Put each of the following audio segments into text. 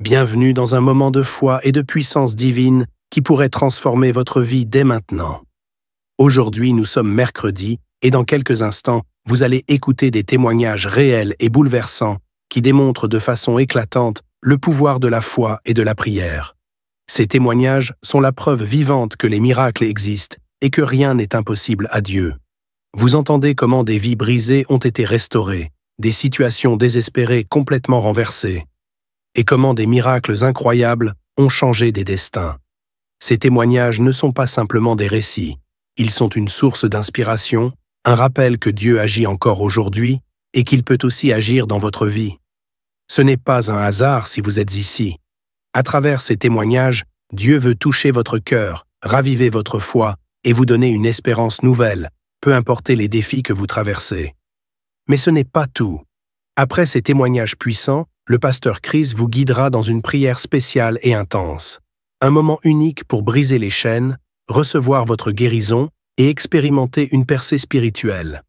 Bienvenue dans un moment de foi et de puissance divine qui pourrait transformer votre vie dès maintenant. Aujourd'hui, nous sommes mercredi et dans quelques instants, vous allez écouter des témoignages réels et bouleversants qui démontrent de façon éclatante le pouvoir de la foi et de la prière. Ces témoignages sont la preuve vivante que les miracles existent et que rien n'est impossible à Dieu. Vous entendez comment des vies brisées ont été restaurées, des situations désespérées complètement renversées, et comment des miracles incroyables ont changé des destins. Ces témoignages ne sont pas simplement des récits, ils sont une source d'inspiration, un rappel que Dieu agit encore aujourd'hui et qu'il peut aussi agir dans votre vie. Ce n'est pas un hasard si vous êtes ici. À travers ces témoignages, Dieu veut toucher votre cœur, raviver votre foi et vous donner une espérance nouvelle, peu importe les défis que vous traversez. Mais ce n'est pas tout. Après ces témoignages puissants, le pasteur Chris vous guidera dans une prière spéciale et intense. Un moment unique pour briser les chaînes, recevoir votre guérison et expérimenter une percée spirituelle.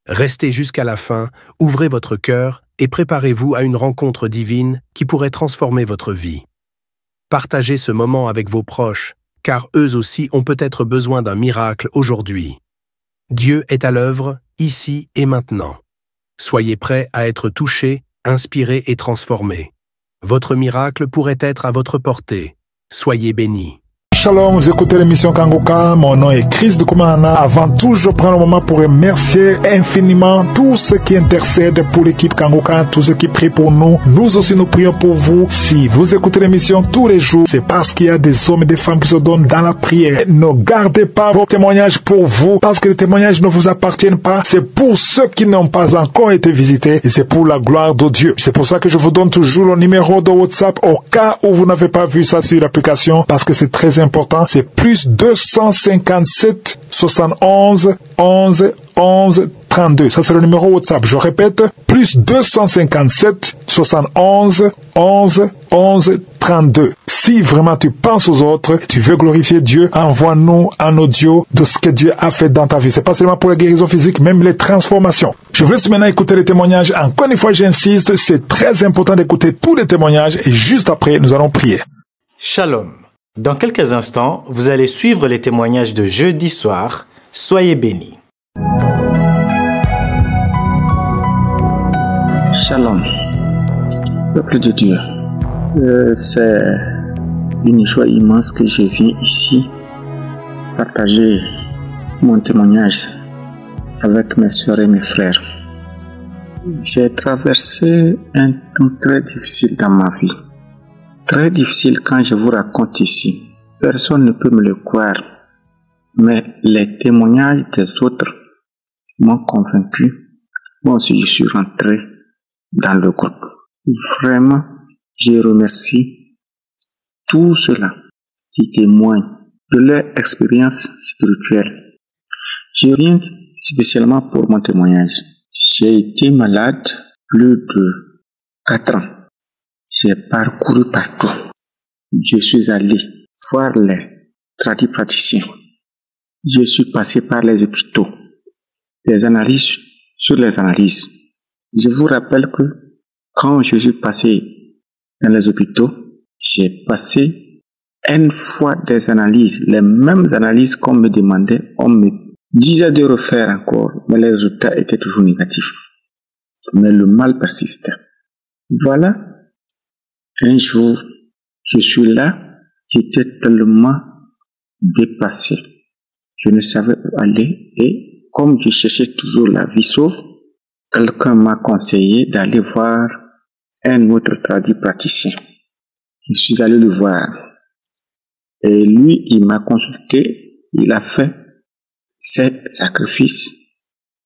Restez jusqu'à la fin, ouvrez votre cœur et préparez-vous à une rencontre divine qui pourrait transformer votre vie. Partagez ce moment avec vos proches, car eux aussi ont peut-être besoin d'un miracle aujourd'hui. Dieu est à l'œuvre, ici et maintenant. Soyez prêts à être touchés, inspirés et transformés. Votre miracle pourrait être à votre portée. Soyez bénis. Shalom, vous écoutez l'émission Kanguka, mon nom est Chris de Koumana. Avant tout, je prends le moment pour remercier infiniment tous ceux qui intercèdent pour l'équipe Kanguka, tous ceux qui prient pour nous. Nous aussi, nous prions pour vous. Si vous écoutez l'émission tous les jours, c'est parce qu'il y a des hommes et des femmes qui se donnent dans la prière. Ne gardez pas vos témoignages pour vous, parce que les témoignages ne vous appartiennent pas. C'est pour ceux qui n'ont pas encore été visités et c'est pour la gloire de Dieu. C'est pour ça que je vous donne toujours le numéro de WhatsApp au cas où vous n'avez pas vu ça sur l'application, parce que c'est très important. C'est plus 257 71 11 11 32. Ça, c'est le numéro WhatsApp. Je répète, plus 257 71 11 11 32. Si vraiment tu penses aux autres, tu veux glorifier Dieu, envoie-nous un audio de ce que Dieu a fait dans ta vie. C'est pas seulement pour la guérison physique, même les transformations. Je vous laisse maintenant écouter les témoignages. Encore une fois, j'insiste, c'est très important d'écouter tous les témoignages et juste après, nous allons prier. Shalom. Dans quelques instants, vous allez suivre les témoignages de jeudi soir. Soyez bénis. Shalom, peuple de Dieu. C'est une joie immense que je viens ici partager mon témoignage avec mes soeurs et mes frères. J'ai traversé un temps très difficile dans ma vie. Très difficile quand je vous raconte ici. Personne ne peut me le croire. Mais les témoignages des autres m'ont convaincu. Moi aussi, je suis rentré dans le groupe. Vraiment, je remercie tous ceux-là qui témoignent de leur expérience spirituelle. Je viens spécialement pour mon témoignage. J'ai été malade plus de 4 ans. J'ai parcouru partout. Je suis allé voir les tradipraticiens. Je suis passé par les hôpitaux. Les analyses sur les analyses. Je vous rappelle que quand je suis passé dans les hôpitaux, j'ai passé une fois des analyses, les mêmes analyses qu'on me demandait, on me disait de refaire encore, mais les résultats étaient toujours négatifs. Mais le mal persistait. Voilà. Un jour, je suis là, j'étais tellement dépassé. Je ne savais où aller et comme je cherchais toujours la vie sauve, quelqu'un m'a conseillé d'aller voir un autre tradipraticien. Je suis allé le voir et lui, il m'a consulté, il a fait ses sacrifices,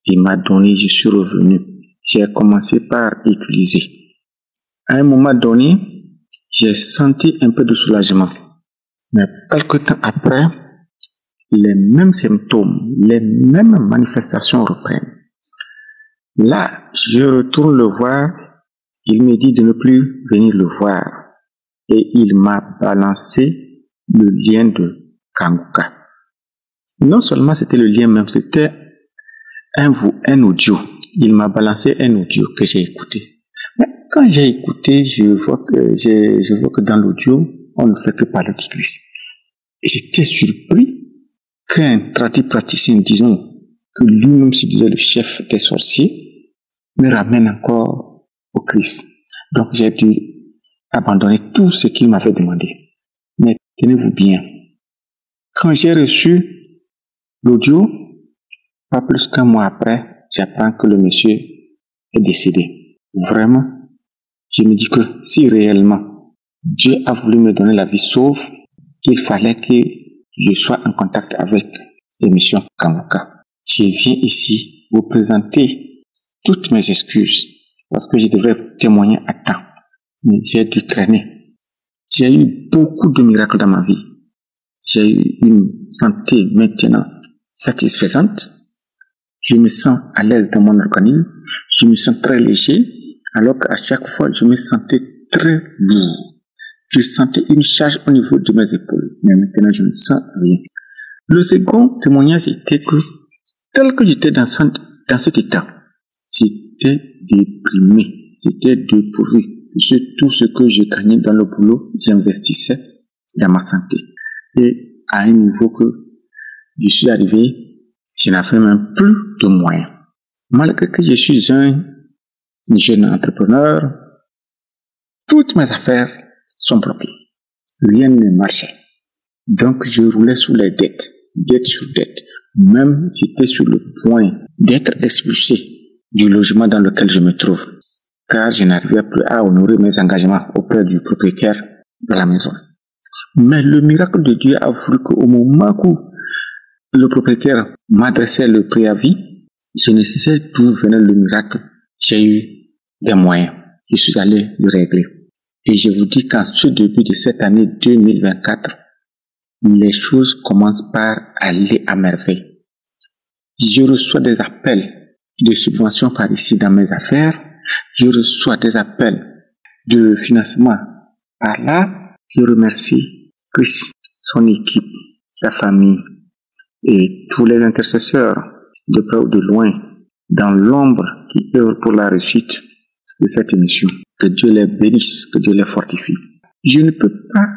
il m'a donné, je suis revenu. J'ai commencé par utiliser. À un moment donné, j'ai senti un peu de soulagement. Mais quelque temps après, les mêmes symptômes, les mêmes manifestations reprennent. Là, je retourne le voir. Il me dit de ne plus venir le voir. Et il m'a balancé le lien de Kanguka. Non seulement c'était le lien même, c'était un audio. Il m'a balancé un audio que j'ai écouté. Mais quand j'ai écouté, je vois que dans l'audio, on ne fait que parler du Christ. Et j'étais surpris qu'un praticien, disons, que lui-même se disait le chef des sorciers, me ramène encore au Christ. Donc j'ai dû abandonner tout ce qu'il m'avait demandé. Mais tenez-vous bien, quand j'ai reçu l'audio, pas plus qu'un mois après, j'apprends que le monsieur est décédé. Vraiment, je me dis que si réellement Dieu a voulu me donner la vie sauve, il fallait que je sois en contact avec l'émission Kanguka. Je viens ici vous présenter toutes mes excuses parce que je devrais témoigner à temps. Mais j'ai dû traîner. J'ai eu beaucoup de miracles dans ma vie. J'ai eu une santé maintenant satisfaisante. Je me sens à l'aise dans mon organisme. Je me sens très léger, alors qu'à chaque fois, je me sentais très lourd. Je sentais une charge au niveau de mes épaules. Mais maintenant, je ne sens rien. Le second témoignage était que, tel que j'étais dans cet état, j'étais déprimé. J'étais dépourvu. Tout ce que je gagnais dans le boulot, j'investissais dans ma santé. Et à un niveau que je suis arrivé, je n'avais même plus de moyens. Malgré que je suis un jeune entrepreneur, toutes mes affaires sont bloquées. Rien ne marchait. Donc je roulais sous les dettes, dette sur dette. Même j'étais sur le point d'être expulsé du logement dans lequel je me trouve, car je n'arrivais plus à honorer mes engagements auprès du propriétaire de la maison. Mais le miracle de Dieu a voulu qu'au moment où le propriétaire m'adressait le préavis, je ne sais d'où venait le miracle. J'ai eu des moyens. Je suis allé le régler. Et je vous dis qu'en ce début de cette année 2024, les choses commencent par aller à merveille. Je reçois des appels de subventions par ici dans mes affaires. Je reçois des appels de financement par là. Je remercie Chris, son équipe, sa famille et tous les intercesseurs de près ou de loin dans l'ombre qui œuvrent pour la réussite de cette émission. Que Dieu les bénisse, que Dieu les fortifie. Je ne peux pas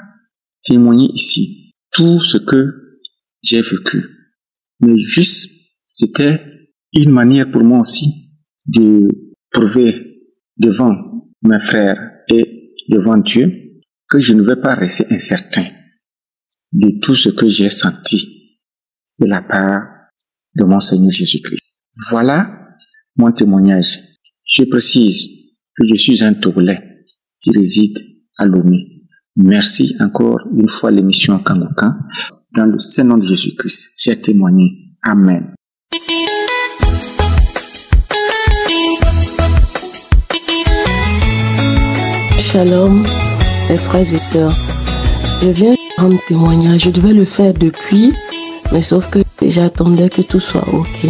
témoigner ici tout ce que j'ai vécu, mais juste c'était une manière pour moi aussi de prouver devant mes frères et devant Dieu que je ne vais pas rester incertain de tout ce que j'ai senti de la part de mon Seigneur Jésus-Christ. Voilà mon témoignage. Je précise que je suis un Togolais qui réside à Lomé. Merci encore une fois l'émission Kanguka. Dans le Saint-Nom de Jésus-Christ, j'ai témoigné. Amen. Shalom, mes frères et sœurs. Je viens rendre témoignage. Je devais le faire depuis, mais sauf que j'attendais que tout soit OK.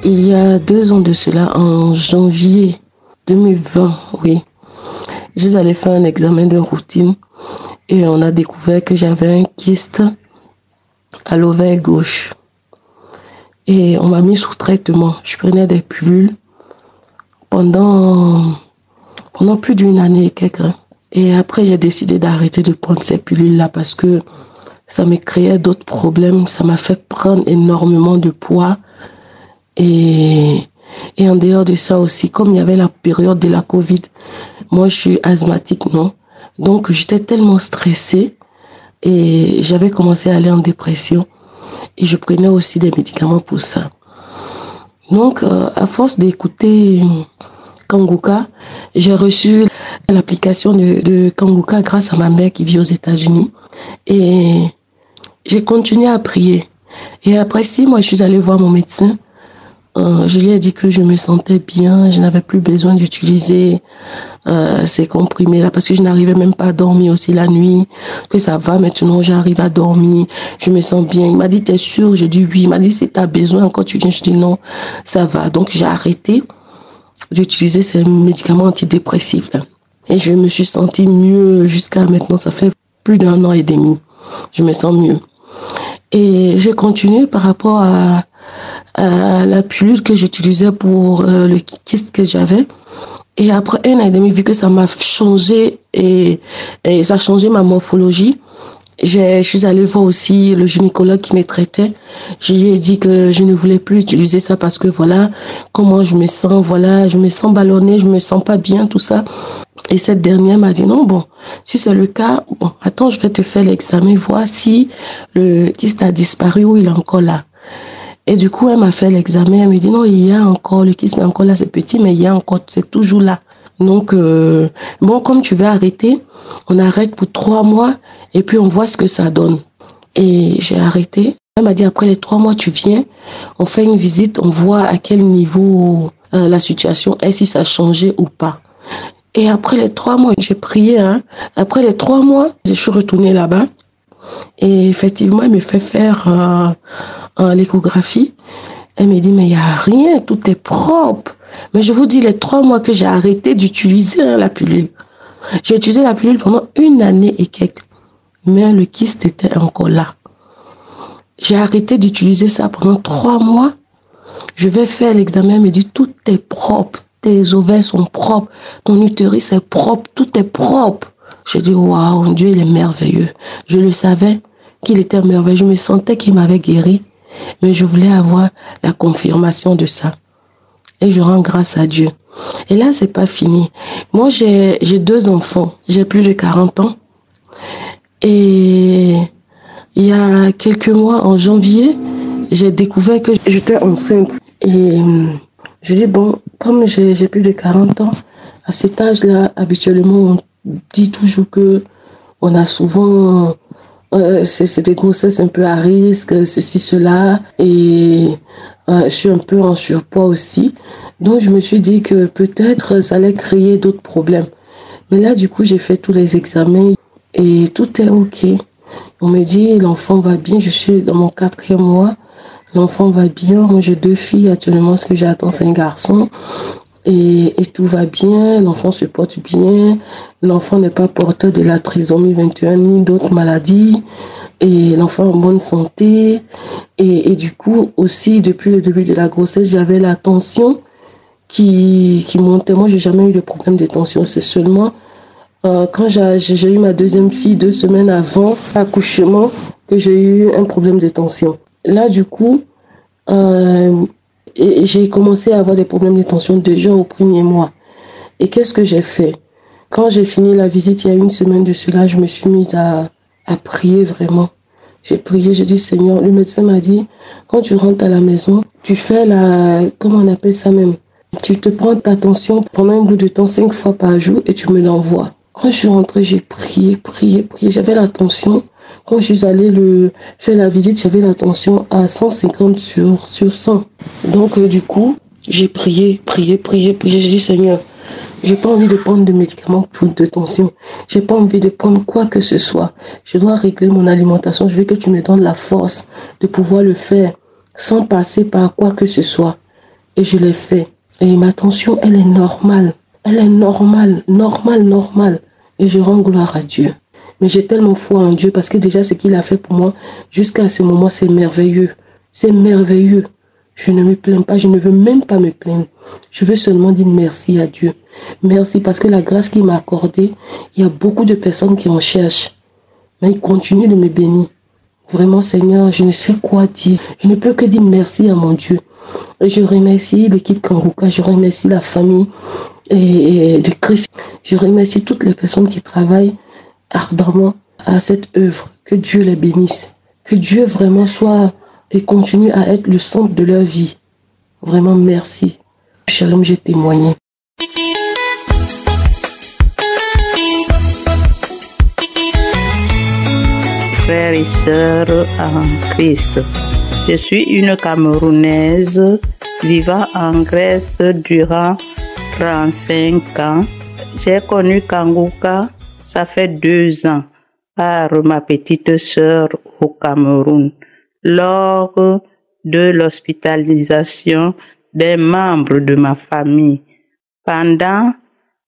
Il y a 2 ans de cela, en janvier 2020, oui, je suis allée faire un examen de routine et on a découvert que j'avais un kyste à l'ovaire gauche. Et on m'a mis sous traitement. Je prenais des pilules pendant plus d'1 année et quelques. Et après, j'ai décidé d'arrêter de prendre ces pilules-là parce que ça me créait d'autres problèmes. Ça m'a fait prendre énormément de poids. Et en dehors de ça aussi, comme il y avait la période de la Covid, moi je suis asthmatique, non? Donc j'étais tellement stressée et j'avais commencé à aller en dépression. Et je prenais aussi des médicaments pour ça. Donc, à force d'écouter Kanguka, j'ai reçu l'application de Kanguka grâce à ma mère qui vit aux États-Unis. Et j'ai continué à prier. Et après 6 mois, je suis allée voir mon médecin. Je lui ai dit que je me sentais bien, je n'avais plus besoin d'utiliser ces comprimés-là parce que je n'arrivais même pas à dormir aussi la nuit, que ça va maintenant, j'arrive à dormir, je me sens bien. Il m'a dit, t'es sûr? J'ai dit oui. Il m'a dit, si tu as besoin encore, tu viens. Je dis non, ça va. Donc j'ai arrêté d'utiliser ces médicaments antidépressifs là. Et je me suis sentie mieux jusqu'à maintenant, ça fait plus d'1 an et demi. Je me sens mieux. Et j'ai continué par rapport à la pilule que j'utilisais pour le kyste que j'avais. Et après 1 an et demi, vu que ça m'a changé et ça a changé ma morphologie, je suis allée voir aussi le gynécologue qui me traitait. Je lui ai dit que je ne voulais plus utiliser ça parce que voilà, comment je me sens, voilà, je me sens ballonnée, je me sens pas bien, tout ça. Et cette dernière m'a dit non, bon, si c'est le cas, bon, attends, je vais te faire l'examen, voir si le kyste a disparu ou il est encore là. Et du coup, elle m'a fait l'examen, elle me dit non, il y a encore, le kyste est encore là, c'est petit, mais il y a encore, c'est toujours là. Donc, bon, comme tu veux arrêter, on arrête pour 3 mois et puis on voit ce que ça donne. Et j'ai arrêté. Elle m'a dit après les 3 mois, tu viens, on fait une visite, on voit à quel niveau la situation est, si ça a changé ou pas. Et après les 3 mois, j'ai prié. Après les 3 mois, je suis retournée là-bas. Et effectivement, elle me fait faire l'échographie. Elle me dit, mais il n'y a rien, tout est propre. Mais je vous dis, les 3 mois que j'ai arrêté d'utiliser la pilule. J'ai utilisé la pilule pendant 1 année et quelques. Mais le kyste était encore là. J'ai arrêté d'utiliser ça pendant 3 mois. Je vais faire l'examen, elle me dit, tout est propre. Tes ovaires sont propres. Ton utérus est propre. Tout est propre. Je dis, waouh, Dieu, il est merveilleux. Je le savais qu'il était merveilleux. Je me sentais qu'il m'avait guéri. Mais je voulais avoir la confirmation de ça. Et je rends grâce à Dieu. Et là, c'est pas fini. Moi, j'ai 2 enfants. J'ai plus de 40 ans. Et il y a quelques mois, en janvier, j'ai découvert que j'étais enceinte. Et je dis, bon, comme j'ai plus de 40 ans, à cet âge-là, habituellement, on dit toujours que on a souvent... c'est des grossesses un peu à risque, ceci, cela. Et je suis un peu en surpoids aussi. Donc, je me suis dit que peut-être ça allait créer d'autres problèmes. Mais là, du coup, j'ai fait tous les examens et tout est OK. On me dit, l'enfant va bien. Je suis dans mon 4e mois. L'enfant va bien. Moi, j'ai 2 filles actuellement. Ce que j'attends, c'est un garçon. Et tout va bien. L'enfant se porte bien. L'enfant n'est pas porteur de la trisomie 21 ni d'autres maladies. Et l'enfant est en bonne santé. Et du coup, aussi, depuis le début de la grossesse, j'avais la tension qui montait. Moi, j'ai jamais eu de problème de tension. C'est seulement quand j'ai eu ma 2e fille 2 semaines avant l'accouchement que j'ai eu un problème de tension. Là, du coup, j'ai commencé à avoir des problèmes de tension déjà au 1er mois. Et qu'est-ce que j'ai fait? Quand j'ai fini la visite, il y a 1 semaine de cela, je me suis mise à prier vraiment. J'ai prié, j'ai dit, Seigneur, le médecin m'a dit, quand tu rentres à la maison, tu fais comment on appelle ça même? Tu te prends ta tension pendant un bout de temps 5 fois par jour et tu me l'envoies. Quand je suis rentrée, j'ai prié. J'avais la tension. Quand je suis allée faire la visite, j'avais la tension à 150 sur 100. Donc, du coup, j'ai prié. J'ai dit, Seigneur, j'ai pas envie de prendre de médicaments de tension. J'ai pas envie de prendre quoi que ce soit. Je dois régler mon alimentation. Je veux que tu me donnes la force de pouvoir le faire sans passer par quoi que ce soit. Et je l'ai fait. Et ma tension, elle est normale. Elle est normale. Et je rends gloire à Dieu. Mais j'ai tellement foi en Dieu parce que déjà ce qu'il a fait pour moi, jusqu'à ce moment, c'est merveilleux. C'est merveilleux. Je ne me plains pas, je ne veux même pas me plaindre. Je veux seulement dire merci à Dieu. Merci parce que la grâce qu'il m'a accordée, il y a beaucoup de personnes qui en cherchent. Mais il continue de me bénir. Vraiment, Seigneur, je ne sais quoi dire. Je ne peux que dire merci à mon Dieu. Et je remercie l'équipe Kanguka, je remercie la famille et de Christ. Je remercie toutes les personnes qui travaillent ardemment à cette œuvre. Que Dieu les bénisse. Que Dieu vraiment soit et continue à être le centre de leur vie. Vraiment, merci. Shalom, j'ai témoigné. Frères et sœurs en Christ, je suis une Camerounaise vivant en Grèce durant 35 ans. J'ai connu Kanguka, ça fait 2 ans, par ma petite sœur au Cameroun, lors de l'hospitalisation des membres de ma famille. Pendant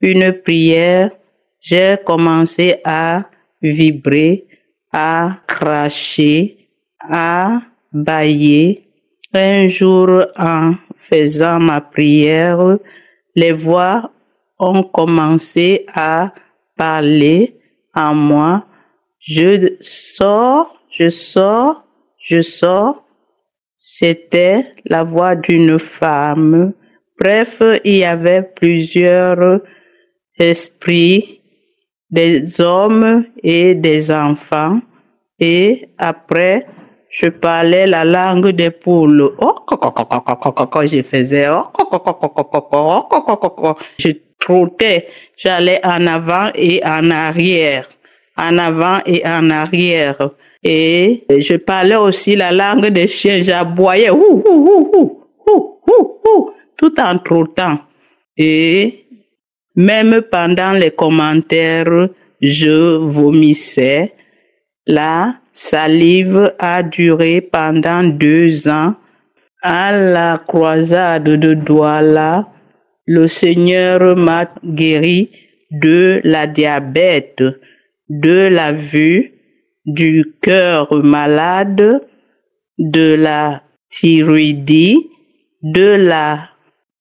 une prière, j'ai commencé à vibrer, à cracher, à bâiller. Un jour, en faisant ma prière, les voix ont commencé à parler en moi. Je sors. C'était la voix d'une femme. Bref, il y avait plusieurs esprits, des hommes et des enfants. Et après, je parlais la langue des poules. Je faisais. Je trottais. J'allais en avant et en arrière. En avant et en arrière. Et je parlais aussi la langue des chiens. J'aboyais. Tout en trottant. Et même pendant les commentaires, je vomissais. La salive a duré pendant 2 ans. À la croisade de Douala, le Seigneur m'a guéri de la diabète, de la vue, du cœur malade, de la thyroïdie, de la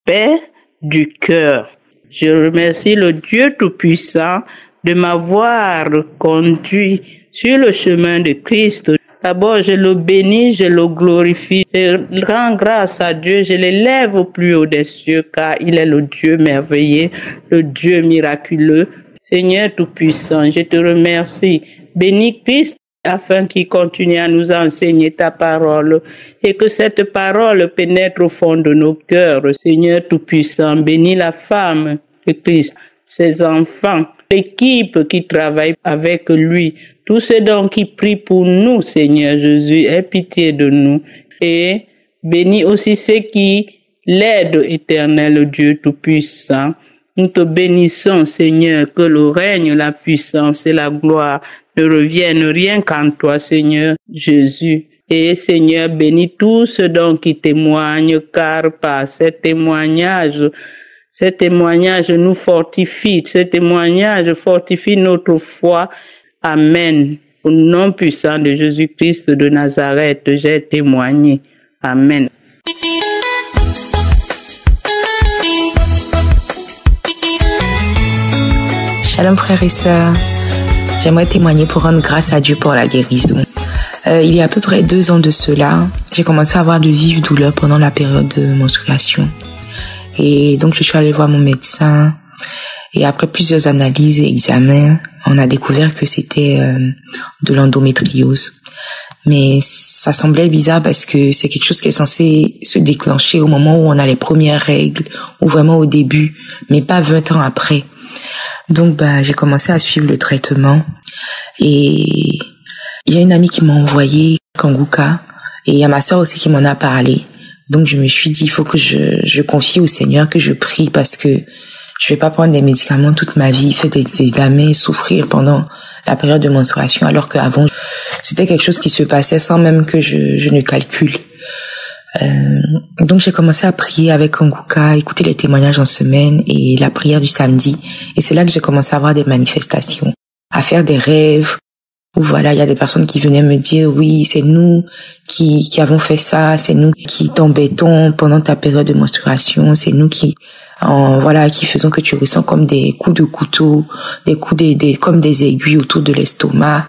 paix du cœur. Je remercie le Dieu Tout-Puissant de m'avoir conduit sur le chemin de Christ. D'abord, je le bénis, je le glorifie, je rends grâce à Dieu, je l'élève au plus haut des cieux, car il est le Dieu merveilleux, le Dieu miraculeux. Seigneur Tout-Puissant, je te remercie. Bénis Christ afin qu'il continue à nous enseigner ta parole et que cette parole pénètre au fond de nos cœurs. Seigneur Tout-Puissant, bénis la femme de Christ, ses enfants, l'équipe qui travaille avec lui, tous ceux donc qui prient pour nous, Seigneur Jésus, aie pitié de nous. Et bénis aussi ceux qui l'aident, Éternel Dieu Tout-Puissant. Nous te bénissons, Seigneur, que le règne, la puissance et la gloire ne reviennent rien qu'en toi, Seigneur Jésus. Et Seigneur, bénis tous ceux donc qui témoignent, car par ces témoignages nous fortifie, ces témoignages fortifient notre foi. Amen. Au nom puissant de Jésus-Christ de Nazareth, j'ai témoigné. Amen. Shalom frères et sœurs. J'aimerais témoigner pour rendre grâce à Dieu pour la guérison. Il y a à peu près 2 ans de cela, j'ai commencé à avoir de vives douleurs pendant la période de menstruation. Et donc je suis allée voir mon médecin. Et après plusieurs analyses et examens, on a découvert que c'était de l'endométriose. Mais ça semblait bizarre parce que c'est quelque chose qui est censé se déclencher au moment où on a les premières règles, ou vraiment au début, mais pas 20 ans après. Donc j'ai commencé à suivre le traitement. Et il y a une amie qui m'a envoyé Kanguka, et il y a ma sœur aussi qui m'en a parlé. Donc je me suis dit, il faut que je confie au Seigneur, que je prie, parce que je vais pas prendre des médicaments toute ma vie, faire des examens, souffrir pendant la période de menstruation, alors qu'avant, c'était quelque chose qui se passait sans même que je ne calcule. Donc j'ai commencé à prier avec Kanguka, écouter les témoignages en semaine et la prière du samedi. Et c'est là que j'ai commencé à avoir des manifestations, à faire des rêves, où voilà, il y a des personnes qui venaient me dire, oui, c'est nous qui avons fait ça, c'est nous qui t'embêtons pendant ta période de menstruation, c'est nous qui faisons que tu ressens comme des coups de couteau, des coups comme des aiguilles autour de l'estomac,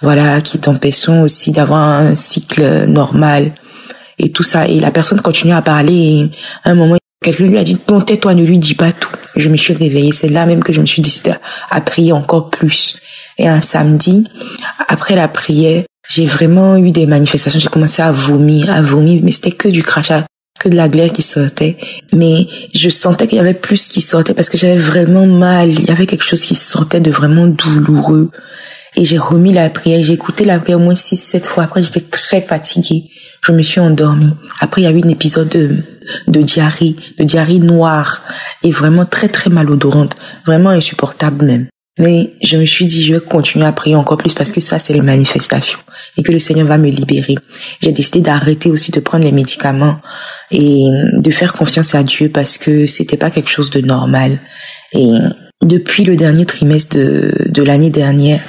voilà, qui t'empêchons aussi d'avoir un cycle normal et tout ça. Et la personne continue à parler et à un moment, quelqu'un lui a dit, non, tais-toi, ne lui dis pas tout. Je me suis réveillée. C'est là même que je me suis décidée à prier encore plus. Et un samedi, après la prière, j'ai vraiment eu des manifestations. J'ai commencé à vomir, mais c'était que du crachat, que de la glaire qui sortait. Mais je sentais qu'il y avait plus qui sortait parce que j'avais vraiment mal. Il y avait quelque chose qui sortait de vraiment douloureux. Et j'ai remis la prière. J'ai écouté la prière au moins 6-7 fois. Après, j'étais très fatiguée. Je me suis endormie. Après, il y a eu un épisode de diarrhée noire et vraiment très très malodorante, vraiment insupportable même. Mais je me suis dit, je vais continuer à prier encore plus parce que ça, c'est les manifestations et que le Seigneur va me libérer. J'ai décidé d'arrêter aussi de prendre les médicaments et de faire confiance à Dieu parce que c'était pas quelque chose de normal. Et depuis le dernier trimestre de l'année dernière,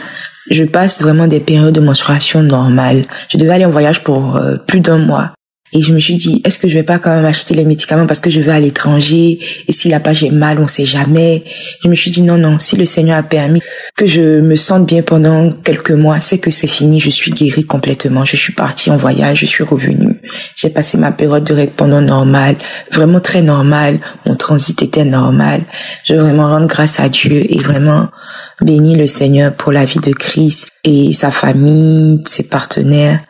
je passe vraiment des périodes de menstruation normales. Je devais aller en voyage pour plus d'1 mois. Et je me suis dit, est-ce que je vais pas quand même acheter les médicaments parce que je vais à l'étranger et si là-bas j'ai mal, on sait jamais. Je me suis dit non, si le Seigneur a permis que je me sente bien pendant quelques mois, c'est que c'est fini, je suis guérie complètement. Je suis partie en voyage, je suis revenue. J'ai passé ma période de règles pendant normale, vraiment très normale. Mon transit était normal. Je veux vraiment rendre grâce à Dieu et vraiment bénir le Seigneur pour la vie de Christ et sa famille, ses partenaires.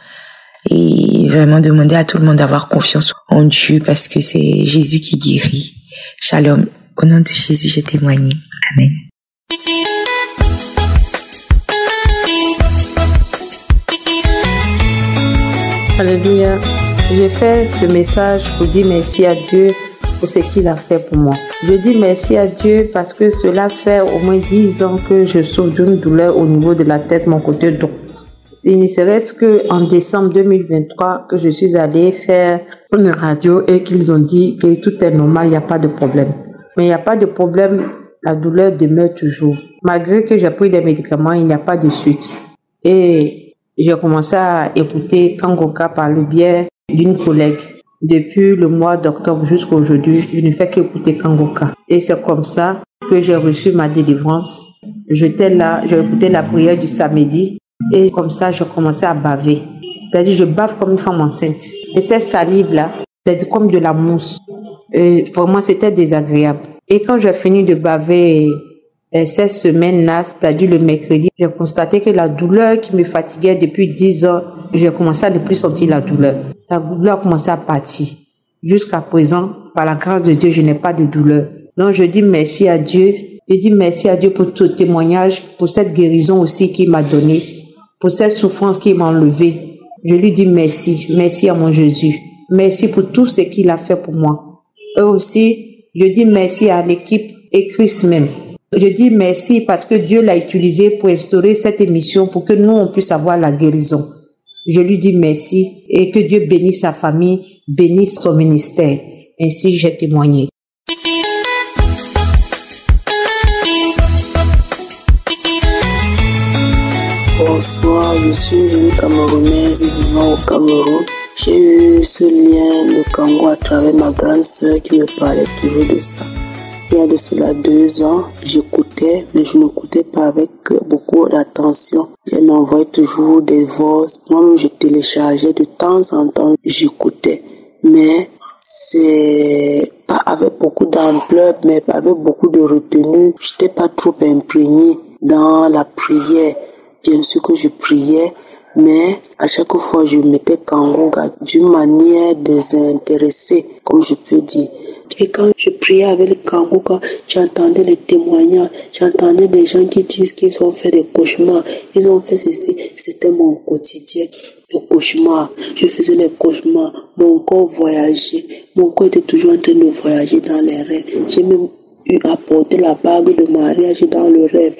Et vraiment demander à tout le monde d'avoir confiance en Dieu parce que c'est Jésus qui guérit. Shalom. Au nom de Jésus, j'ai témoigné. Amen. Alléluia. J'ai fait ce message pour dire merci à Dieu pour ce qu'il a fait pour moi. Je dis merci à Dieu parce que cela fait au moins 10 ans que je souffre d'une douleur au niveau de la tête, mon côté droit. Il ne serait-ce qu'en décembre 2023 que je suis allée faire une radio et qu'ils ont dit que tout est normal, il n'y a pas de problème. Mais il n'y a pas de problème, la douleur demeure toujours. Malgré que j'ai pris des médicaments, il n'y a pas de suite. Et j'ai commencé à écouter Kangoka par le biais d'une collègue. Depuis le mois d'octobre jusqu'à aujourd'hui, je ne fais qu'écouter Kangoka. Et c'est comme ça que j'ai reçu ma délivrance. J'étais là, j'ai écouté la prière du samedi. Et comme ça, je commençais à baver. C'est-à-dire, je bave comme une femme enceinte. Et cette salive-là, c'est comme de la mousse. Et pour moi, c'était désagréable. Et quand j'ai fini de baver cette semaine-là, c'est-à-dire le mercredi, j'ai constaté que la douleur qui me fatiguait depuis 10 ans, j'ai commencé à ne plus sentir la douleur. La douleur a commencé à partir. Jusqu'à présent, par la grâce de Dieu, je n'ai pas de douleur. Donc, je dis merci à Dieu. Je dis merci à Dieu pour tout témoignage, pour cette guérison aussi qu'il m'a donnée. Pour cette souffrance qu'il m'a enlevée. Je lui dis merci. Merci à mon Jésus. Merci pour tout ce qu'il a fait pour moi. Et aussi, je dis merci à l'équipe et Christ même. Je dis merci parce que Dieu l'a utilisé pour instaurer cette émission pour que nous, on puisse avoir la guérison. Je lui dis merci et que Dieu bénisse sa famille, bénisse son ministère. Ainsi, j'ai témoigné. Bonsoir, je suis jeune Camerounaise vivant au Cameroun. J'ai eu ce lien de Congo à travers ma grande sœur qui me parlait toujours de ça. Il y a de cela 2 ans, j'écoutais, mais je n'écoutais pas avec beaucoup d'attention. Elle m'envoyait toujours des voix. Moi-même, je téléchargeais de temps en temps, j'écoutais. Mais c'est pas avec beaucoup d'ampleur, mais avec beaucoup de retenue. Je n'étais pas trop imprégnée dans la prière. Bien sûr que je priais, mais à chaque fois je mettais Kangoka d'une manière désintéressée, comme je peux dire. Et quand je priais avec le Kangoka, j'entendais les témoignages, j'entendais des gens qui disent qu'ils ont fait des cauchemars, ils ont fait ceci. C'était mon quotidien, le cauchemar. Je faisais les cauchemars, mon corps voyageait, mon corps était toujours en train de voyager dans les rêves. J'ai même eu à porter la bague de mariage dans le rêve.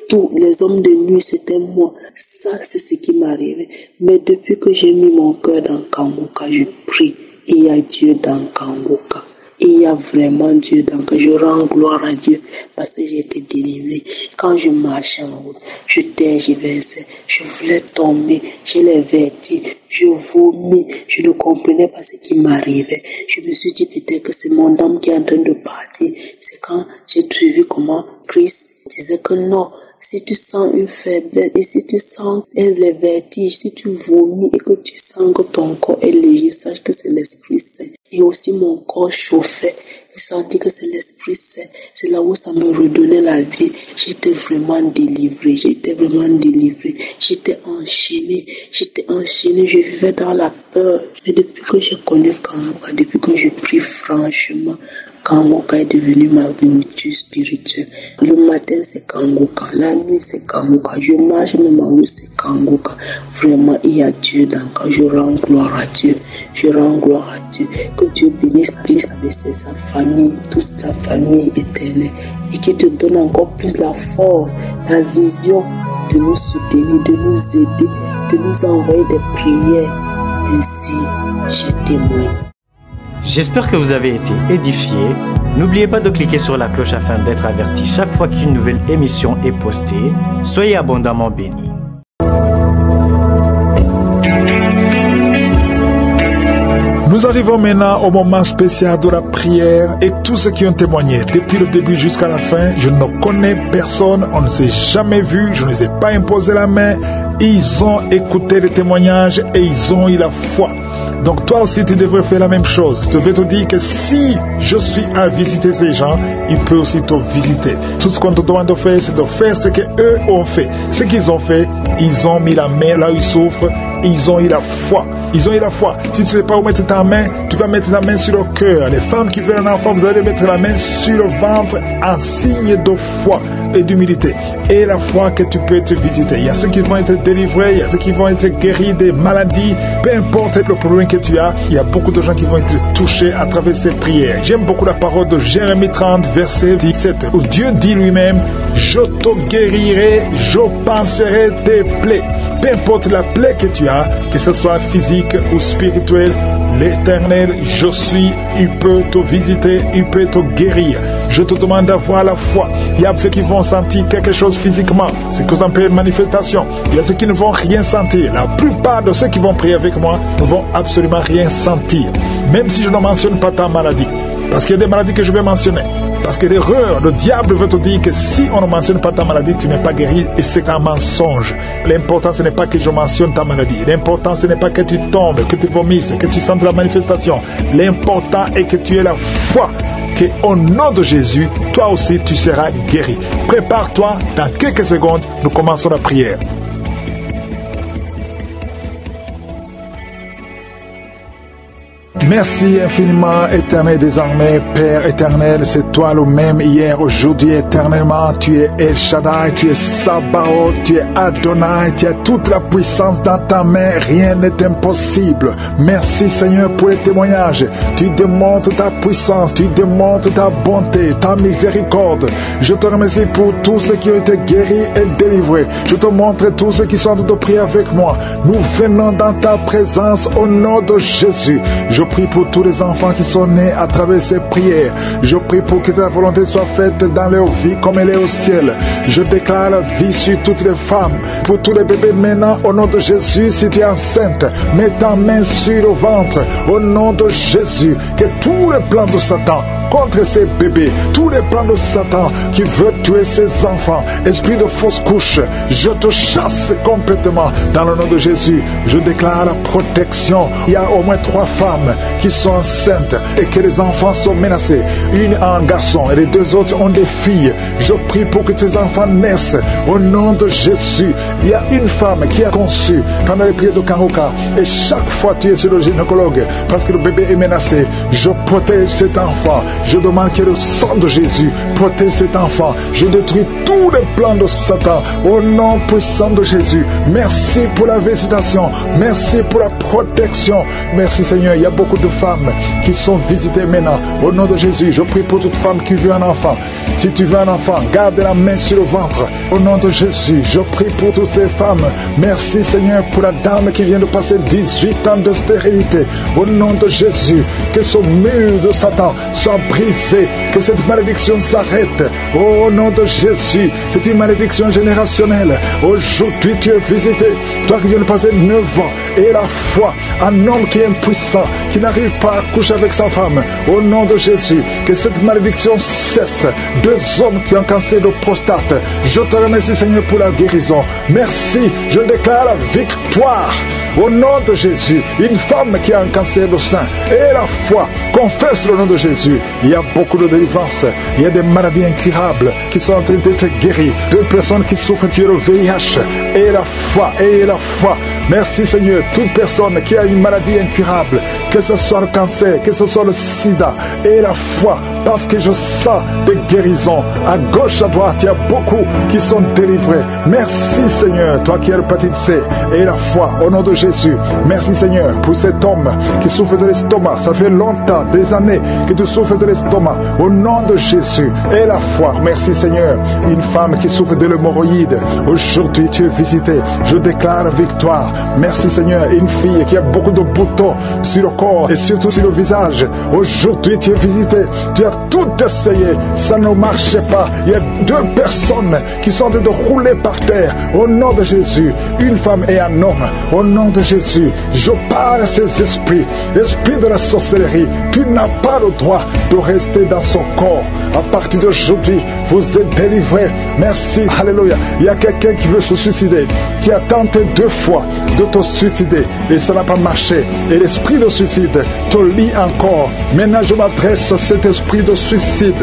Tous les hommes de nuit, c'était moi. Ça, c'est ce qui m'arrivait. Mais depuis que j'ai mis mon cœur dans Kangoka, je prie. Il y a Dieu dans Kangoka. Il y a vraiment Dieu dans Kangoka. Je rends gloire à Dieu parce que j'ai été délivrée. Quand je marchais en route, je tergiversais, je voulais tomber, j'ai les vertiges, je vomis, je ne comprenais pas ce qui m'arrivait. Je me suis dit peut-être que c'est mon âme qui est en train de partir. C'est quand j'ai vu comment Christ disait que non. Si tu sens une faiblesse et si tu sens les vertiges, si tu vomis et que tu sens que ton corps est léger, sache que c'est l'Esprit Saint. Et aussi mon corps chauffait. Je sentis que c'est l'Esprit Saint. C'est là où ça me redonnait la vie. J'étais vraiment délivrée. J'étais enchaînée. Je vivais dans la peur. Mais depuis que j'ai connu Kangoka, depuis que je prie franchement, Kangoka est devenu ma nourriture spirituelle. Le matin, c'est Kangoka. La nuit, c'est Kangoka. Je marche même en rue, c'est Kangoka. Vraiment, il y a Dieu dans Kangoka. Je rends gloire à Dieu. Que Dieu bénisse sa famille, toute sa famille éternelle. Et qu'il te donne encore plus la force, la vision de nous soutenir, de nous aider, de nous envoyer des prières. Ainsi, je témoigne. J'espère que vous avez été édifiés. N'oubliez pas de cliquer sur la cloche afin d'être averti chaque fois qu'une nouvelle émission est postée. Soyez abondamment bénis. Nous arrivons maintenant au moment spécial de la prière et tous ceux qui ont témoigné depuis le début jusqu'à la fin, je ne connais personne, on ne s'est jamais vu, je ne les ai pas imposé la main, ils ont écouté les témoignages et ils ont eu la foi. Donc toi aussi tu devrais faire la même chose. Je vais te dire que si je suis à visiter ces gens, ils peuvent aussi te visiter. Tout ce qu'on te demande de faire, c'est de faire ce qu'eux ont fait. Ce qu'ils ont fait, ils ont mis la main là où ils souffrent, ils ont eu la foi. Ils ont eu la foi. Si tu ne sais pas où mettre ta main, tu vas mettre la main sur le cœur. Les femmes qui veulent un enfant, vous allez mettre la main sur le ventre en signe de foi et d'humilité. Et la foi que tu peux être visité. Il y a ceux qui vont être délivrés, il y a ceux qui vont être guéris des maladies. Peu importe le problème que tu as, il y a beaucoup de gens qui vont être touchés à travers ces prières. J'aime beaucoup la parole de Jérémie 30, verset 17, où Dieu dit lui-même, je te guérirai, je panserai tes plaies. Peu importe la plaie que tu as, que ce soit physique ou spirituelle, l'Éternel, je suis, il peut te visiter, il peut te guérir. Je te demande d'avoir la foi. Il y a ceux qui vont sentir quelque chose physiquement, c'est que ça peut être manifestation. Il y a ceux qui ne vont rien sentir. La plupart de ceux qui vont prier avec moi ne vont absolument rien sentir. Même si je ne mentionne pas ta maladie. Parce qu'il y a des maladies que je vais mentionner. Parce que l'erreur, le diable veut te dire que si on ne mentionne pas ta maladie, tu n'es pas guéri et c'est un mensonge. L'important, ce n'est pas que je mentionne ta maladie. L'important, ce n'est pas que tu tombes, que tu vomisses, que tu sentes la manifestation. L'important est que tu aies la foi qu'au nom de Jésus, toi aussi, tu seras guéri. Prépare-toi, dans quelques secondes, nous commençons la prière. Merci infiniment, éternel désormais, Père éternel, c'est toi le même hier, aujourd'hui, éternellement. Tu es El Shaddai, tu es Sabaoth, tu es Adonai, tu as toute la puissance dans ta main, rien n'est impossible. Merci Seigneur pour les témoignages. Tu démontres ta puissance, tu démontres ta bonté, ta miséricorde. Je te remercie pour tous ceux qui ont été guéris et délivrés. Je te montre tous ceux qui sont en train de prier avec moi. Nous venons dans ta présence au nom de Jésus. Je prie pour tous les enfants qui sont nés à travers ces prières. Je prie pour que ta volonté soit faite dans leur vie comme elle est au ciel. Je déclare la vie sur toutes les femmes. Pour tous les bébés maintenant, au nom de Jésus, si tu es enceinte, mets ta main sur le ventre. Au nom de Jésus, que tous les plans de Satan contre ces bébés, tous les plans de Satan qui veut tuer ses enfants, esprit de fausse couche, je te chasse complètement dans le nom de Jésus. Je déclare la protection. Il y a au moins 3 femmes qui sont enceintes et que les enfants sont menacés. Une a un garçon et les 2 autres ont des filles. Je prie pour que tes enfants naissent au nom de Jésus. Il y a une femme qui a conçu pendant les prières de Kangoka et chaque fois tu es sur le gynécologue parce que le bébé est menacé. Je protège cet enfant. Je demande que le sang de Jésus protège cet enfant. Je détruis tous les plans de Satan au nom puissant de Jésus. Merci pour la visitation. Merci pour la protection. Merci Seigneur. Il y a beaucoup de femmes qui sont visitées maintenant. Au nom de Jésus, je prie pour toute femme qui veut un enfant. Si tu veux un enfant, garde la main sur le ventre. Au nom de Jésus, je prie pour toutes ces femmes. Merci Seigneur pour la dame qui vient de passer 18 ans de stérilité. Au nom de Jésus, que ce mur de Satan soit brisé, que cette malédiction s'arrête. Au nom de Jésus, c'est une malédiction générationnelle. Aujourd'hui, tu es visité. Toi qui viens de passer 9 ans et la foi, un homme qui est impuissant, qui n'arrive pas à coucher avec sa femme. Au nom de Jésus, que cette malédiction cesse. 2 hommes qui ont un cancer de prostate. Je te remercie Seigneur pour la guérison. Merci, je déclare la victoire. Au nom de Jésus, une femme qui a un cancer de sein et la foi, confesse le nom de Jésus. Il y a beaucoup de délivrance. Il y a des maladies incurables qui sont en train d'être guéries. 2 personnes qui souffrent du VIH. Et la foi, et la foi. Merci Seigneur, toute personne qui a une maladie incurable, que ce soit le cancer, que ce soit le sida, et la foi, parce que je sens des guérisons. À gauche, à droite, il y a beaucoup qui sont délivrés. Merci Seigneur, toi qui as l'hépatite C, et la foi, au nom de Jésus. Merci Seigneur pour cet homme qui souffre de l'estomac. Ça fait longtemps, des années que tu souffres de l'estomac. Au nom de Jésus, et la foi. Merci Seigneur. Une femme qui souffre de l'hémorroïde. Aujourd'hui, tu es visité. Je déclare la victoire. Merci Seigneur. Une fille qui a beaucoup de boutons sur le corps et surtout sur le visage. Aujourd'hui, tu es visité. Tu as a tout essayé, ça ne marchait pas. Il y a 2 personnes qui sont en train de rouler par terre. Au nom de Jésus, une femme et un homme. Au nom de Jésus, je parle à ces esprits, esprit de la sorcellerie. Tu n'as pas le droit de rester dans son corps. À partir d'aujourd'hui, vous êtes délivrés. Merci, alléluia. Il y a quelqu'un qui veut se suicider. Tu as tenté 2 fois de te suicider et ça n'a pas marché. Et l'esprit de suicide te lie encore. Maintenant, je m'adresse à cet esprit de suicide.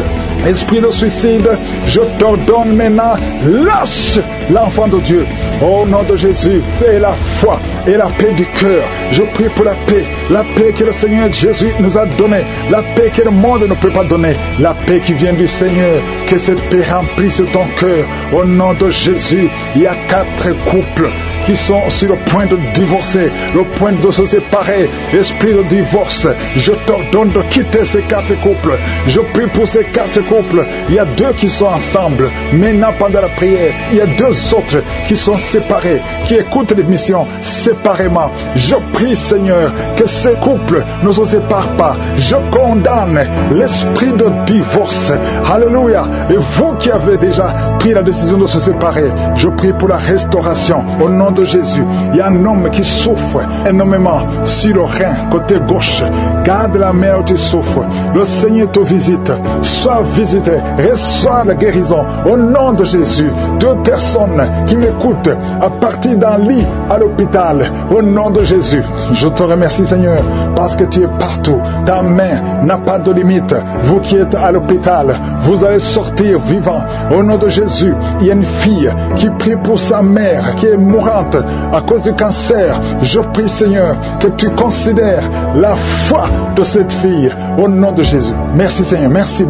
Esprit de suicide, je t'ordonne maintenant, lâche l'enfant de Dieu. Au nom de Jésus, et la foi et la paix du cœur. Je prie pour la paix que le Seigneur Jésus nous a donnée, la paix que le monde ne peut pas donner, la paix qui vient du Seigneur. Que cette paix remplisse ton cœur. Au nom de Jésus, il y a 4 couples qui sont sur le point de divorcer, le point de se séparer. Esprit de divorce, je t'ordonne de quitter ces 4 couples. Je prie pour ces 4 couples. Il y a 2 qui sont ensemble. Maintenant, pendant la prière, il y a 2 autres qui sont séparés, qui écoutent l'émission séparément. Je prie, Seigneur, que ces couples ne se séparent pas. Je condamne l'esprit de divorce. Alléluia. Et vous qui avez déjà pris la décision de se séparer, je prie pour la restauration. Au nom de Jésus, il y a un homme qui souffre énormément sur le rein, côté gauche. Garde la main où tu souffres. Le Seigneur te visite. Sois visité. Reçois la guérison. Au nom de Jésus, 2 personnes qui m'écoutent à partir d'un lit à l'hôpital. Au nom de Jésus, je te remercie, Seigneur, parce que tu es partout. Ta main n'a pas de limite. Vous qui êtes à l'hôpital, vous allez sortir vivant. Au nom de Jésus, il y a une fille qui prie pour sa mère qui est mourante à cause du cancer. Je prie, Seigneur, que tu considères la foi de cette fille. Au nom de Jésus. Merci, Seigneur. Merci.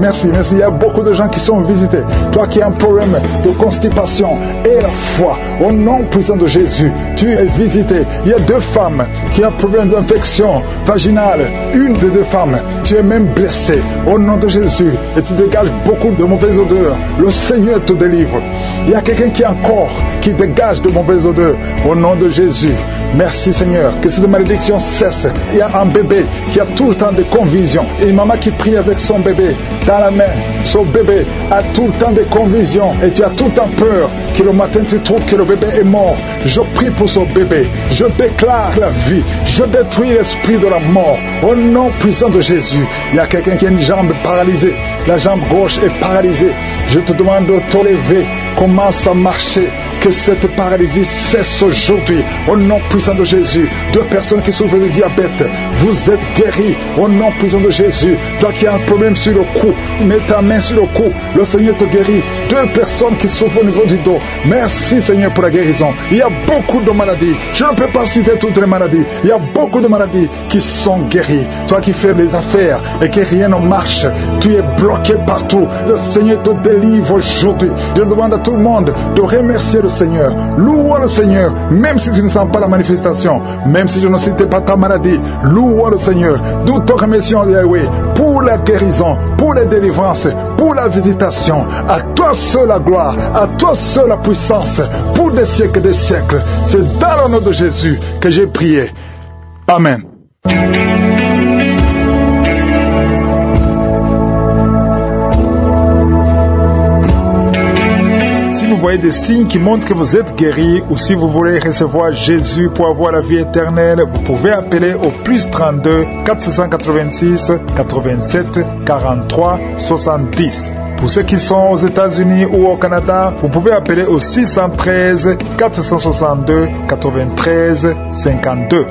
Il y a beaucoup de gens qui sont visités. Toi qui as un problème de constipation et la foi. Au nom puissant de Jésus, tu es visité. Il y a 2 femmes qui ont un problème d'infection vaginale. Une des 2 femmes, tu es même blessée. Au nom de Jésus, et tu dégages beaucoup de mauvaises odeurs. Le Seigneur te délivre. Il y a quelqu'un qui a un corps qui dégage de mauvaises odeurs. Au nom de Jésus, merci, Seigneur, que cette malédiction cesse. Il y a un bébé qui a tout le temps des convulsions. Et une maman qui prie avec son bébé dans la main. Son bébé a tout le temps des convulsions. Et tu as tout le temps peur que le matin tu trouves que le bébé est mort. Je prie pour son bébé. Je déclare la vie. Je détruis l'esprit de la mort. Au nom puissant de Jésus. Il y a quelqu'un qui a une jambe paralysée. La jambe gauche est paralysée. Je te demande de te lever. Commence à marcher. Que cette paralysie cesse aujourd'hui. Au nom puissant de Jésus. 2 personnes qui souffrent de diabète. Vous êtes guéris. Au nom puissant de Jésus. Toi qui as un problème sur le cou. Mets ta main sur le cou. Le Seigneur te guérit. 2 personnes qui souffrent au niveau du dos. Merci, Seigneur, pour la guérison. Il y a beaucoup de maladies. Je ne peux pas citer toutes les maladies. Il y a beaucoup de maladies qui sont guéries. Toi qui fais des affaires et que rien ne marche. Tu es bloqué partout. Le Seigneur te délivre aujourd'hui. Je demande à tout le monde de remercier le Seigneur. Louons le Seigneur, même si tu ne sens pas la manifestation, même si je ne citais pas ta maladie. Louons le Seigneur. Nous te remercions, Yahweh, pour la guérison, pour la délivrance, pour la visitation. À toi seul la gloire, à toi seul la puissance, pour des siècles et des siècles. C'est dans le nom de Jésus que j'ai prié. Amen. Si vous voyez des signes qui montrent que vous êtes guéri, ou si vous voulez recevoir Jésus pour avoir la vie éternelle, vous pouvez appeler au plus 32 486 87 43 70. Pour ceux qui sont aux États-Unis ou au Canada, vous pouvez appeler au 613 462 93 52.